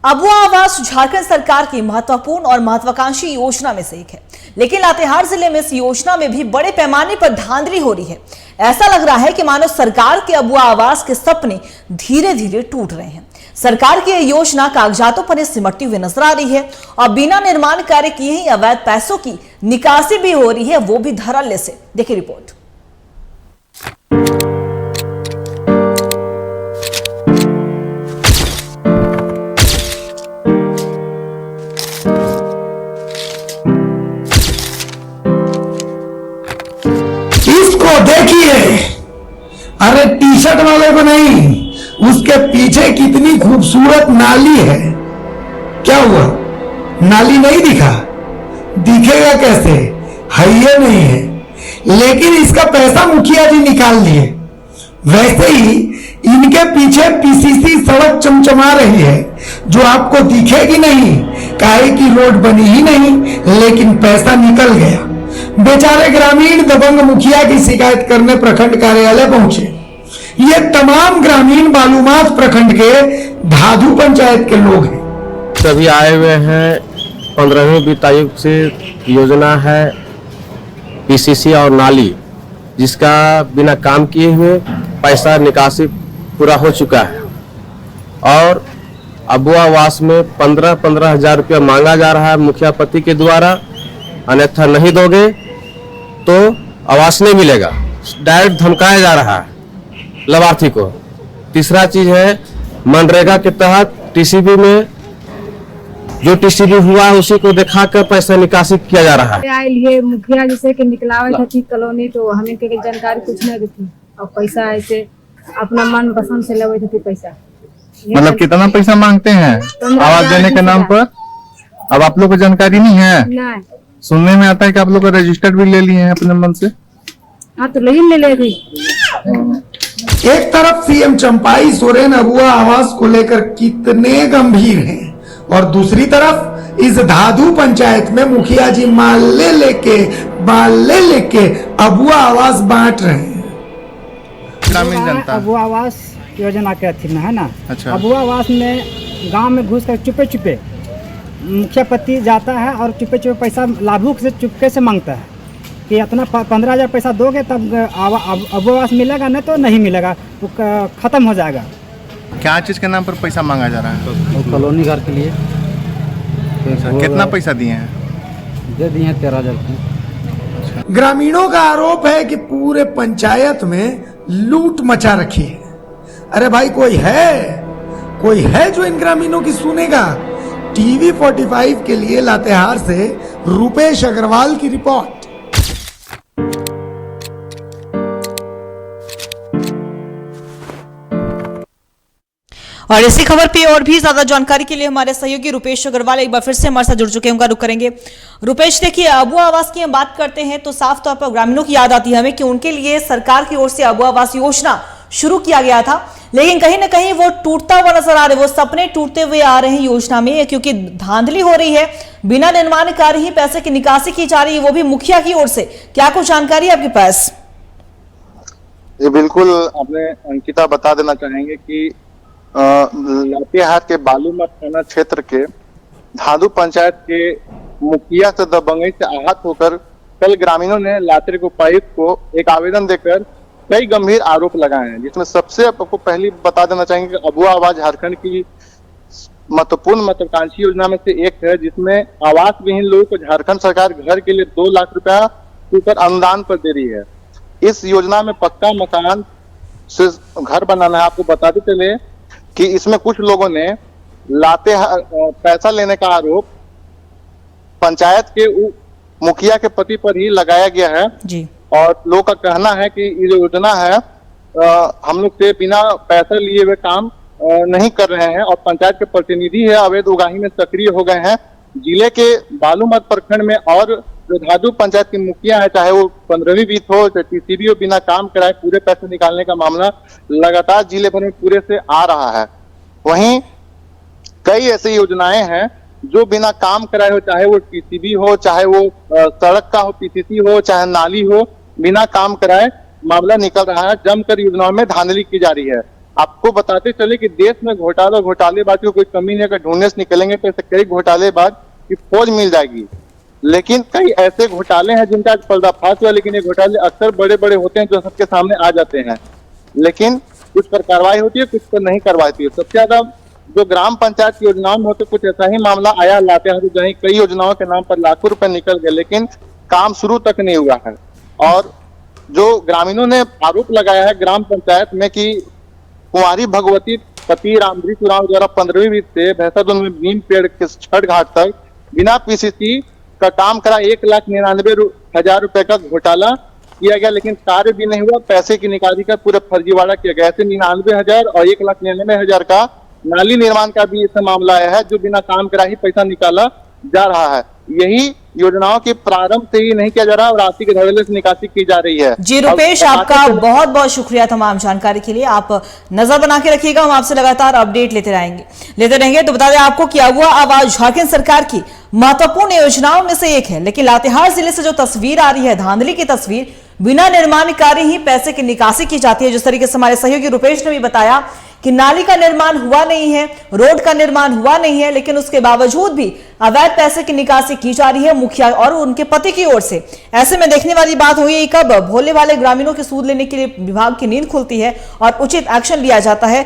अबुआ आवास झारखंड सरकार की महत्वपूर्ण और महत्वाकांक्षी योजना में से एक है, लेकिन लातेहार जिले में इस योजना में भी बड़े पैमाने पर धांधली हो रही है। ऐसा लग रहा है कि मानो सरकार के अबुआ आवास के सपने धीरे धीरे टूट रहे हैं। सरकार की यह योजना कागजातों पर सिमटती हुई नजर आ रही है और बिना निर्माण कार्य किए ही अवैध पैसों की निकासी भी हो रही है, वो भी धड़ल्ले से। देखिए रिपोर्ट। देखिए, अरे टी शर्ट वाले को नहीं, उसके पीछे कितनी खूबसूरत नाली है। क्या हुआ, नाली नहीं दिखा? दिखेगा कैसे, है ये नहीं है, लेकिन इसका पैसा मुखिया जी निकाल लिए। वैसे ही इनके पीछे पीसीसी सड़क चमचमा रही है, जो आपको दिखेगी नहीं, काहे की रोड बनी ही नहीं, लेकिन पैसा निकल गया। बेचारे ग्रामीण दबंग मुखिया की शिकायत करने प्रखंड कार्यालय पहुंचे। ये तमाम ग्रामीण बालूमाथ प्रखंड के धाधु पंचायत के लोग हैं। सभी आए हुए हैं। 15वीं वित्त आयोग से योजना है पीसीसी और नाली, जिसका बिना काम किए हुए पैसा निकासी पूरा हो चुका है और अबुआ आवास में 15-15 हजार रुपया मांगा जा रहा है मुखिया पति के द्वारा। अन्यथा नहीं दोगे तो आवास नहीं मिलेगा। डायरेक्ट धमकाया जा रहा है लाभार्थी को। तीसरा चीज है, मनरेगा के तहत टीसीबी में जो टीसीबी हुआ है उसी को दिखाकर पैसा निकासी किया जा रहा है। लिए मुखिया जैसे कि निकलावे थी कॉलोनी, तो हमें के जानकारी कुछ नहीं देती और पैसा ऐसे अपना मन पसंद से लेवे थे पैसा। मतलब कितना पैसा मांगते हैं आवास देने के नाम पर? अब आप लोग को जानकारी नहीं है? नहीं। सुनने में आता है कि आप लोग रजिस्टर भी ले लिए हैं अपने मन से। हाँ तो ले ली। एक तरफ सीएम चंपाई सोरेन अबुआ आवास को लेकर कितने गंभीर हैं और दूसरी तरफ इस धाधु पंचायत में मुखिया जी माले लेके अबुआ आवास बांट रहे हैं। ग्रामीण जनता अबुआ आवास योजना के अधीन है ना। अच्छा। अबुआ आवास में गांव में घुस कर चुपे मुखिया पति जाता है और चुपे पैसा लाभुक से चुपके से मांगता है कि इतना 15,000 पैसा दोगे तब अबुआ आवास मिलेगा, नहीं तो नहीं मिलेगा, वो खत्म हो जाएगा। क्या चीज के नाम पर पैसा मांगा जा रहा है? कॉलोनी घर के लिए। कितना पैसा दिए हैं? दे दिए हैं 13,000। ग्रामीणों का आरोप है कि पूरे पंचायत में लूट मचा रखी है। अरे भाई, कोई है जो इन ग्रामीणों की सुनेगा? टीवी 45 के लिए लातेहार से रुपेश अग्रवाल की रिपोर्ट। और इसी खबर पे और भी ज्यादा जानकारी के लिए हमारे सहयोगी रुपेश अग्रवाल एक बार फिर से हमारे साथ जुड़ चुके हैं, उनका रुख करेंगे। रुपेश, देखिए, अबुआ आवास की हम बात करते हैं तो साफ तौर पर ग्रामीणों की याद आती है हमें कि उनके लिए सरकार की ओर से अबुआ आवास योजना शुरू किया गया था, लेकिन कहीं ना कहीं वो टूटता हुआ नजर आ रहा है, वो सपने टूटते हुए आ रहे हैं योजना में, क्योंकि धांधली हो रही है, बिना निर्माण कार्य ही पैसे की निकासी की जा रही है, वो भी मुखिया की ओर से। क्या कुछ जानकारी है आपके पास? ये बिल्कुल आपने अंकिता बता देना चाहेंगे कि लातेहार के बालूमाथ थाना क्षेत्र के धाधु पंचायत के मुखिया से दबंगई से आहत होकर कल ग्रामीणों ने लातेहार उपायुक्त को एक आवेदन देकर कई गंभीर आरोप लगाए हैं, जिसमें सबसे आपको पहली बता देना चाहेंगे कि अबुआ आवास झारखंड की महत्वपूर्ण महत्वाकांक्षी योजना में से एक है, जिसमें आवास विहीन लोगों को झारखंड सरकार घर के लिए 2 लाख रुपया ऊपर अनुदान पर दे रही है। इस योजना में पक्का मकान से घर बनाना है। आपको बताते चले कि इसमें कुछ लोगों ने पैसा लेने का आरोप पंचायत के मुखिया के पति पर ही लगाया गया है जी। और लोग का कहना है कि ये योजना है हम लोग से बिना पैसा लिए हुए काम नहीं कर रहे हैं और पंचायत के प्रतिनिधि है अवैध उगाही में सक्रिय हो गए हैं। जिले के बालूमाथ प्रखंड में और जो धाधु पंचायत के मुखिया है, चाहे वो 15वीं वित्त हो चाहे टीसीबी हो, बिना काम कराए पूरे पैसे निकालने का मामला लगातार जिले भर में पूरे से आ रहा है। वहीं कई ऐसी योजनाएं हैं जो बिना काम कराए हो, चाहे वो टीसीबी हो, चाहे वो सड़क का हो, पीसीसी हो, चाहे नाली हो, बिना काम कराए मामला निकल रहा है। जमकर योजनाओं में धांधली की जा रही है। आपको बताते चले कि देश में घोटालेबाज की कोई कमी नहीं, अगर ढूंढने से निकलेंगे तो ऐसे कई घोटालेबाज की फौज मिल जाएगी। लेकिन कई ऐसे घोटाले हैं जिनका आज पर्दाफाश हुआ, लेकिन ये घोटाले अक्सर बड़े बड़े होते हैं जो सबके सामने आ जाते हैं, लेकिन कुछ पर कार्रवाई होती है, कुछ पर नहीं कार्रवाई होती है। सबसे ज्यादा जो ग्राम पंचायत की योजनाओं में होते, कुछ ऐसा ही मामला आया लातेहार से, जहाँ कई योजनाओं के नाम पर लाखों रुपए निकल गए लेकिन काम शुरू तक नहीं हुआ है। और जो ग्रामीणों ने आरोप लगाया है ग्राम पंचायत में कि कुंवारी भगवती पति रामधरी राम द्वारा 15वीं वित्त से भैंसादुन में नीम पेड़ के छठ घाट तक बिना पीसीसी का काम करा 1,99,000 रुपए का घोटाला किया गया, लेकिन कार्य भी नहीं हुआ। पैसे की निकासी का पूरा फर्जीवाड़ा किया गया। ऐसे 99,000 और 1,99,000 का नाली निर्माण का भी इसमें मामला आया है, जो बिना काम करा ही पैसा निकाला जा रहा है। यही योजनाओं के प्रारंभ से ही नहीं किया जा रहा और आर्थिक धड़ल्ले से निकासी की जा रही है। जी रुपेश, आपका बहुत बहुत शुक्रिया तमाम जानकारी के लिए। आप नजर बना के रखिएगा, हम आपसे लगातार अपडेट लेते रहेंगे। तो बता दें आपको कि अगुआ आवाज झारखंड सरकार की महत्वपूर्ण योजनाओं में से एक है, लेकिन लातेहार जिले से जो तस्वीर आ रही है, धांधली की तस्वीर, बिना निर्माण कार्य ही पैसे की निकासी की जाती है। जिस तरीके से हमारे सहयोगी रुपेश ने भी बताया कि नाली का निर्माण हुआ नहीं है, रोड का निर्माण हुआ नहीं है, लेकिन उसके बावजूद भी अवैध पैसे की निकासी की जा रही है मुखिया और उनके पति की ओर से। ऐसे में देखने वाली बात हुई कब भोले वाले ग्रामीणों के सूद लेने के लिए विभाग की नींद खुलती है और उचित एक्शन लिया जाता है।